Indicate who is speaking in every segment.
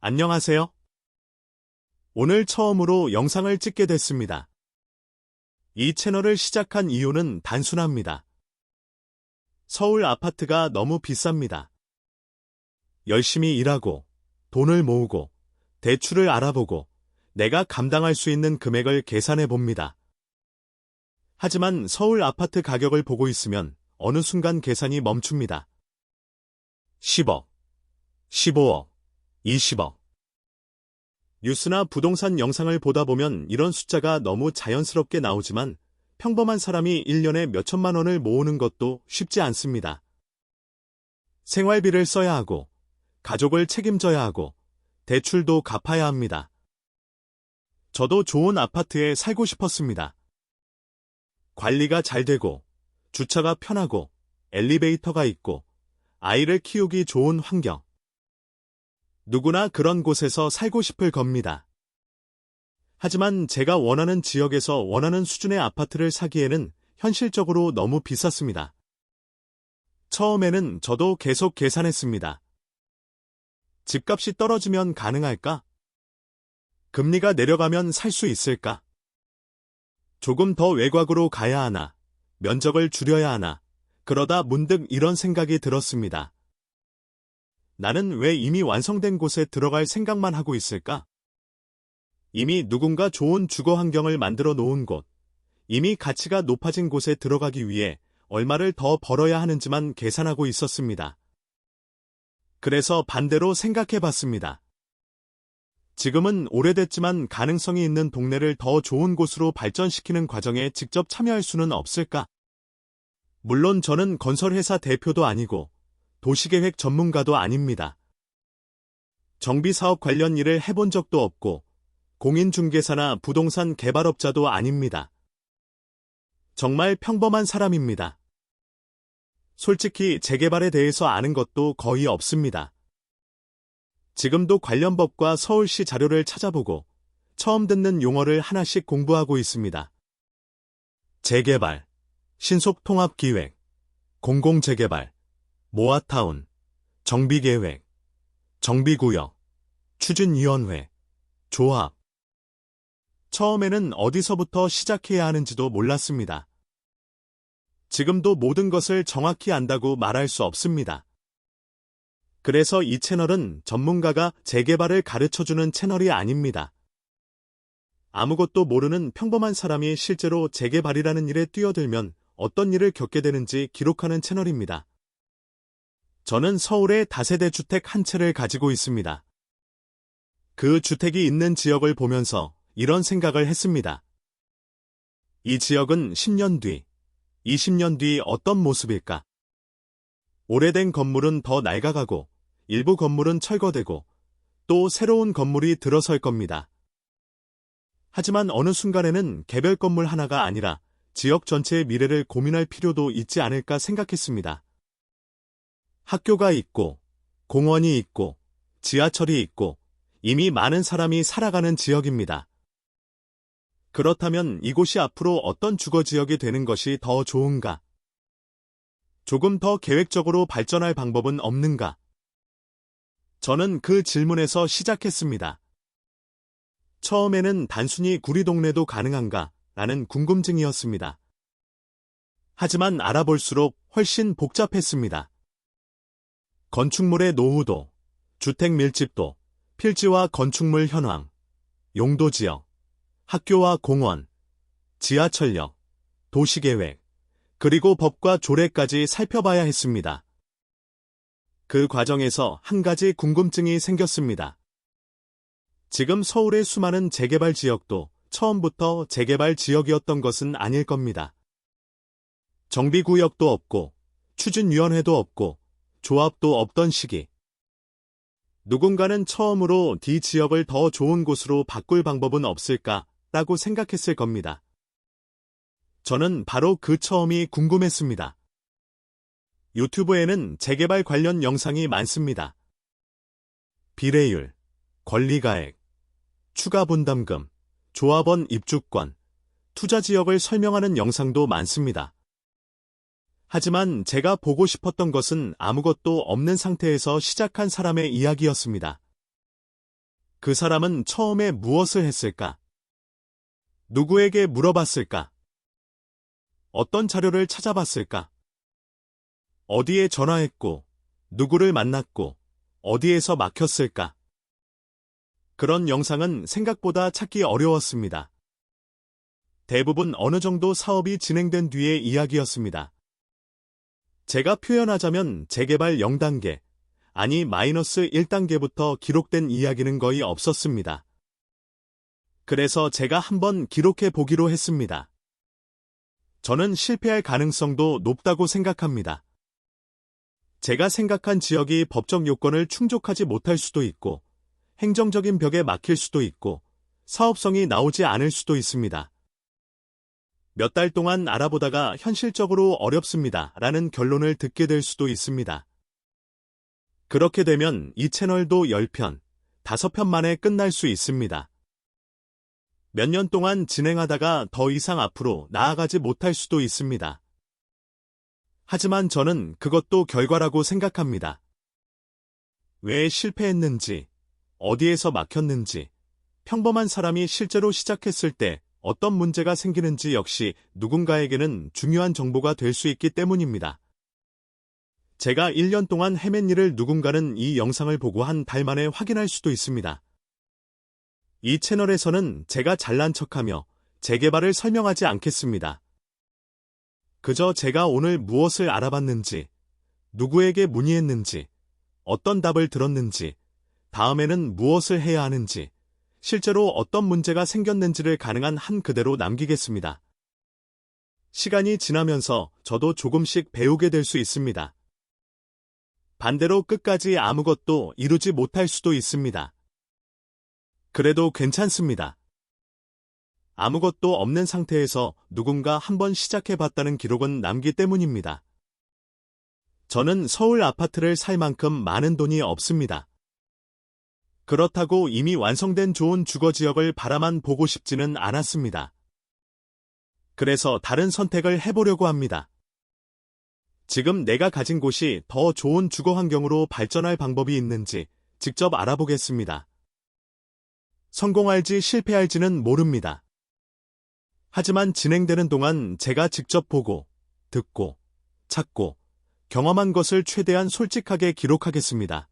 Speaker 1: 안녕하세요. 오늘 처음으로 영상을 찍게 됐습니다. 이 채널을 시작한 이유는 단순합니다. 서울 아파트가 너무 비쌉니다. 열심히 일하고, 돈을 모으고, 대출을 알아보고, 내가 감당할 수 있는 금액을 계산해 봅니다. 하지만 서울 아파트 가격을 보고 있으면 어느 순간 계산이 멈춥니다. 10억, 15억, 20억. 뉴스나 부동산 영상을 보다 보면 이런 숫자가 너무 자연스럽게 나오지만 평범한 사람이 1년에 몇천만 원을 모으는 것도 쉽지 않습니다. 생활비를 써야 하고, 가족을 책임져야 하고, 대출도 갚아야 합니다. 저도 좋은 아파트에 살고 싶었습니다. 관리가 잘 되고, 주차가 편하고, 엘리베이터가 있고, 아이를 키우기 좋은 환경. 누구나 그런 곳에서 살고 싶을 겁니다. 하지만 제가 원하는 지역에서 원하는 수준의 아파트를 사기에는 현실적으로 너무 비쌌습니다. 처음에는 저도 계속 계산했습니다. 집값이 떨어지면 가능할까? 금리가 내려가면 살 수 있을까? 조금 더 외곽으로 가야 하나? 면적을 줄여야 하나? 그러다 문득 이런 생각이 들었습니다. 나는 왜 이미 완성된 곳에 들어갈 생각만 하고 있을까? 이미 누군가 좋은 주거 환경을 만들어 놓은 곳, 이미 가치가 높아진 곳에 들어가기 위해 얼마를 더 벌어야 하는지만 계산하고 있었습니다. 그래서 반대로 생각해 봤습니다. 지금은 오래됐지만 가능성이 있는 동네를 더 좋은 곳으로 발전시키는 과정에 직접 참여할 수는 없을까? 물론 저는 건설회사 대표도 아니고 도시계획 전문가도 아닙니다. 정비사업 관련 일을 해본 적도 없고 공인중개사나 부동산 개발업자도 아닙니다. 정말 평범한 사람입니다. 솔직히 재개발에 대해서 아는 것도 거의 없습니다. 지금도 관련 법과 서울시 자료를 찾아보고 처음 듣는 용어를 하나씩 공부하고 있습니다. 재개발, 신속통합기획, 공공재개발, 모아타운, 정비계획, 정비구역, 추진위원회, 조합. 처음에는 어디서부터 시작해야 하는지도 몰랐습니다. 지금도 모든 것을 정확히 안다고 말할 수 없습니다. 그래서 이 채널은 전문가가 재개발을 가르쳐주는 채널이 아닙니다. 아무것도 모르는 평범한 사람이 실제로 재개발이라는 일에 뛰어들면 어떤 일을 겪게 되는지 기록하는 채널입니다. 저는 서울에 다세대 주택 한 채를 가지고 있습니다. 그 주택이 있는 지역을 보면서 이런 생각을 했습니다. 이 지역은 10년 뒤, 20년 뒤 어떤 모습일까? 오래된 건물은 더 낡아가고, 일부 건물은 철거되고, 또 새로운 건물이 들어설 겁니다. 하지만 어느 순간에는 개별 건물 하나가 아니라 지역 전체의 미래를 고민할 필요도 있지 않을까 생각했습니다. 학교가 있고, 공원이 있고, 지하철이 있고, 이미 많은 사람이 살아가는 지역입니다. 그렇다면 이곳이 앞으로 어떤 주거지역이 되는 것이 더 좋은가? 조금 더 계획적으로 발전할 방법은 없는가? 저는 그 질문에서 시작했습니다. 처음에는 단순히 구리동네도 가능한가? 라는 궁금증이었습니다. 하지만 알아볼수록 훨씬 복잡했습니다. 건축물의 노후도, 주택 밀집도, 필지와 건축물 현황, 용도지역, 학교와 공원, 지하철역, 도시계획, 그리고 법과 조례까지 살펴봐야 했습니다. 그 과정에서 한 가지 궁금증이 생겼습니다. 지금 서울의 수많은 재개발 지역도 처음부터 재개발 지역이었던 것은 아닐 겁니다. 정비구역도 없고, 추진위원회도 없고, 조합도 없던 시기. 누군가는 처음으로 D 지역을 더 좋은 곳으로 바꿀 방법은 없을까라고 생각했을 겁니다. 저는 바로 그 처음이 궁금했습니다. 유튜브에는 재개발 관련 영상이 많습니다. 비례율, 권리가액, 추가 분담금, 조합원 입주권, 투자지역을 설명하는 영상도 많습니다. 하지만 제가 보고 싶었던 것은 아무것도 없는 상태에서 시작한 사람의 이야기였습니다. 그 사람은 처음에 무엇을 했을까? 누구에게 물어봤을까? 어떤 자료를 찾아봤을까? 어디에 전화했고, 누구를 만났고, 어디에서 막혔을까? 그런 영상은 생각보다 찾기 어려웠습니다. 대부분 어느 정도 사업이 진행된 뒤의 이야기였습니다. 제가 표현하자면 재개발 0단계, 아니 마이너스 1단계부터 기록된 이야기는 거의 없었습니다. 그래서 제가 한번 기록해 보기로 했습니다. 저는 실패할 가능성도 높다고 생각합니다. 제가 생각한 지역이 법적 요건을 충족하지 못할 수도 있고, 행정적인 벽에 막힐 수도 있고, 사업성이 나오지 않을 수도 있습니다. 몇 달 동안 알아보다가 현실적으로 어렵습니다 라는 결론을 듣게 될 수도 있습니다. 그렇게 되면 이 채널도 10편, 5편 만에 끝날 수 있습니다. 몇 년 동안 진행하다가 더 이상 앞으로 나아가지 못할 수도 있습니다. 하지만 저는 그것도 결과라고 생각합니다. 왜 실패했는지, 어디에서 막혔는지, 평범한 사람이 실제로 시작했을 때 어떤 문제가 생기는지 역시 누군가에게는 중요한 정보가 될 수 있기 때문입니다. 제가 1년 동안 헤맨 일을 누군가는 이 영상을 보고 한 달 만에 확인할 수도 있습니다. 이 채널에서는 제가 잘난 척하며 재개발을 설명하지 않겠습니다. 그저 제가 오늘 무엇을 알아봤는지, 누구에게 문의했는지, 어떤 답을 들었는지, 다음에는 무엇을 해야 하는지, 실제로 어떤 문제가 생겼는지를 가능한 한 그대로 남기겠습니다. 시간이 지나면서 저도 조금씩 배우게 될 수 있습니다. 반대로 끝까지 아무것도 이루지 못할 수도 있습니다. 그래도 괜찮습니다. 아무것도 없는 상태에서 누군가 한번 시작해봤다는 기록은 남기 때문입니다. 저는 서울 아파트를 살 만큼 많은 돈이 없습니다. 그렇다고 이미 완성된 좋은 주거지역을 바라만 보고 싶지는 않았습니다. 그래서 다른 선택을 해보려고 합니다. 지금 내가 가진 곳이 더 좋은 주거 환경으로 발전할 방법이 있는지 직접 알아보겠습니다. 성공할지 실패할지는 모릅니다. 하지만 진행되는 동안 제가 직접 보고, 듣고, 찾고, 경험한 것을 최대한 솔직하게 기록하겠습니다.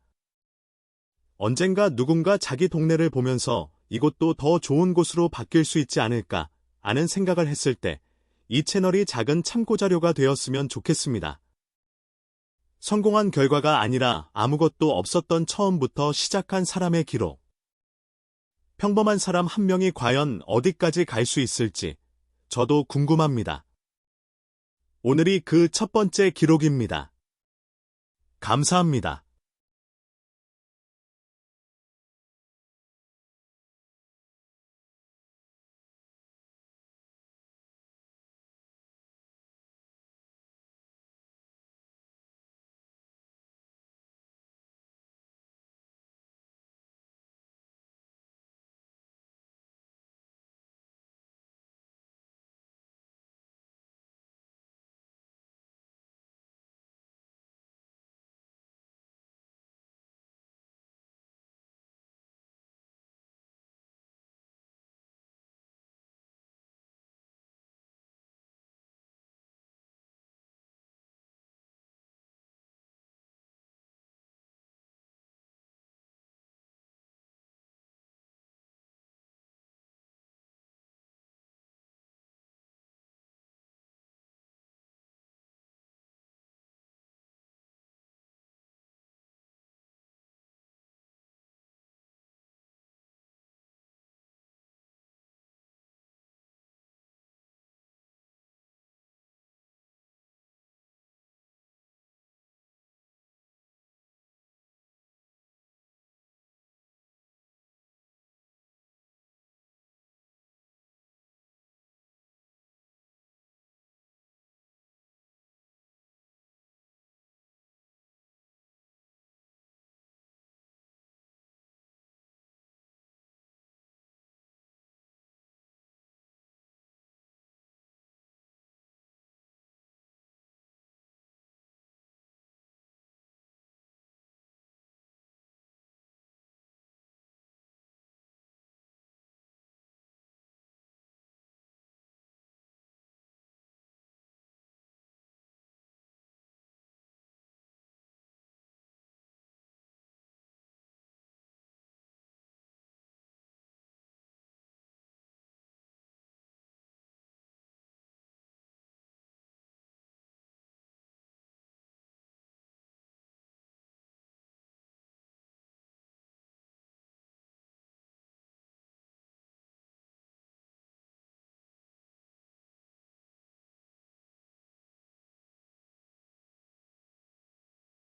Speaker 1: 언젠가 누군가 자기 동네를 보면서 이곳도 더 좋은 곳으로 바뀔 수 있지 않을까 하는 생각을 했을 때 이 채널이 작은 참고자료가 되었으면 좋겠습니다. 성공한 결과가 아니라 아무것도 없었던 처음부터 시작한 사람의 기록. 평범한 사람 한 명이 과연 어디까지 갈 수 있을지 저도 궁금합니다. 오늘이 그 첫 번째 기록입니다. 감사합니다.